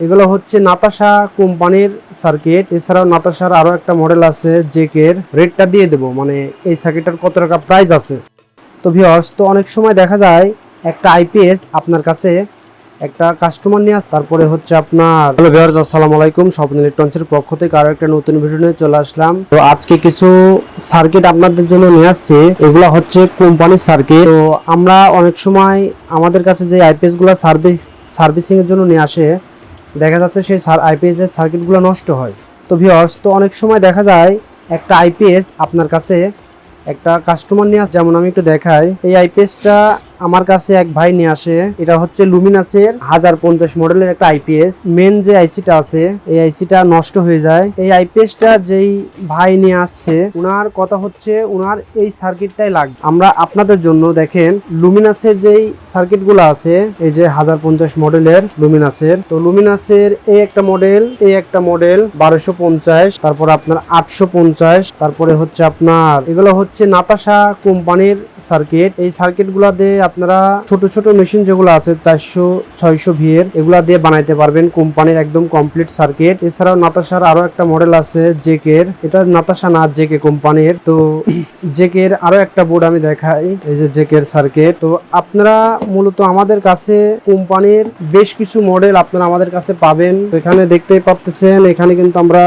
এগুলো হচ্ছে নাতাশা কোম্পানির সার্কিট। এছাড়াও নাতাশার আরো একটা মডেল আছে জেকের, রেটটা দিয়ে দেবো, মানে এই সার্কিটটার কত টাকা প্রাইস আছে। তো ভিউয়ার্স, তো অনেক সময় দেখা যায় একটা আইপিএস আপনার কাছে একটা কাস্টমার নিয়ে তারপরে হচ্ছে আপনার হ্যালো ভিউয়ার্স, আসসালামু আলাইকুম। স্বপ্ন ইলেকট্রনিক্সের পক্ষ থেকে আরো একটা নতুন ভিডিও নিয়ে চলে আসলাম। তো আজকে কিছু সার্কিট আপনাদের জন্য নিয়ে আসছি। এগুলা হচ্ছে কোম্পানির সার্কিট। তো আমরা অনেক সময় আমাদের কাছে যে আইপিএস গুলা সার্ভিসিং এর জন্য নিয়ে আসে, দেখা যাচ্ছে সেই আইপিএস এর সার্কিটগুলো নষ্ট হয়। তো ভিউয়ার্স, তো অনেক সময় দেখা যায় একটা আইপিএস আপনার কাছে একটা কাস্টমার নিয়ে আসে। যেমন আমি একটু দেখাই, এই আইপিএসটা আমার কাছে এক ভাই নিয়ে আসে। এটা হচ্ছে লুমিনাসের 1050 মডেলের একটা আইপিএস। মেন যে আইসিটা আছে এই আইসিটা নষ্ট হয়ে যায়। এই আইপিএসটা যেই ভাই নিয়ে আসছে উনার কথা হচ্ছে উনার এই সার্কিটটাই লাগবে। আমরা আপনাদের জন্য দেখেন লুমিনাসের যেই সার্কিট গুলো আছে, এই যে 1050 মডেলের লুমিনাসের, তো লুমিনাসের এই একটা মডেল, এই একটা মডেল 1250, তারপর আপনার 850, তারপরে হচ্ছে আপনার এগুলো হচ্ছে নাতাশা কোম্পানির সার্কিট। এই সার্কিট গুলা দিয়ে আপনারা ছোট ছোট মেশিন যেগুলো আছে 400-600 ভি এর, এগুলা দিয়ে বানাইতে পারবেন কোম্পানির একদম কমপ্লিট সার্কিট। এছাড়াও নাতাশার আরো একটা মডেল আছে জেকের, এটা নাতাশা না জেকে কোম্পানির। তো জেকের আরো একটা বোর্ড আমি দেখাই, এই যে জেকের সার্কিট। তো আপনারা মূলত আমাদের কাছে কোম্পানির বেশ কিছু মডেল আপনারা আমাদের কাছে পাবেন। তো এখানে দেখতেই পাচ্ছেন, এখানে কিন্তু আমরা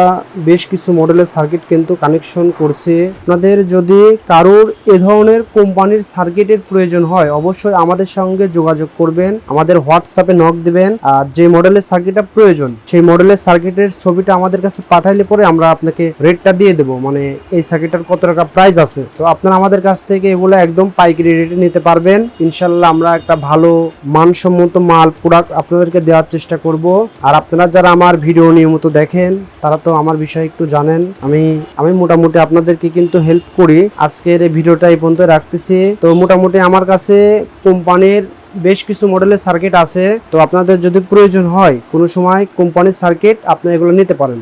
বেশ কিছু মডেলের সার্কিট কিন্তু কানেকশন করছি। আপনাদের যদি কারোর এ ধরনের কোম্পানির সার্কিটের প্রয়োজন হয় অবশ্যই আমাদের সঙ্গে যোগাযোগ করবেন, আমাদের হোয়াটসঅ্যাপে নক দিবেন। আর যে মডেলের সার্কিটটা প্রয়োজন সেই মডেলের সার্কিটের ছবিটা আমাদের কাছে পাঠাইলে পরে আমরা আপনাকে রেটটা দিয়ে দেবো, মানে এই সার্কিটটার কত টাকা প্রাইস আছে। তো আপনারা আমাদের কাছ থেকে এগুলো একদম পাইকারি রেটে নিতে পারবেন। ইনশাল্লাহ আমরা একটা ভালো মানসম্মত মাল প্রোডাক্ট আপনাদেরকে দেওয়ার চেষ্টা করব। আর আপনারা যারা আমার ভিডিও নিয়মিত দেখেন তারা তো আমার বিষয়ে একটু জানেন, আমি মোটামুটি আপনাদেরকে কিন্তু হেল্প করি। আজকের এই ভিডিওটা এই পর্যন্ত রাখতেছি। তো মোটামুটি আমার কাছে কোম্পানির বেশ কিছু মডেলের সার্কিট আছে। তো আপনাদের যদি প্রয়োজন হয় কোনো সময় কোম্পানির সার্কিট, আপনারা এগুলো নিতে পারেন।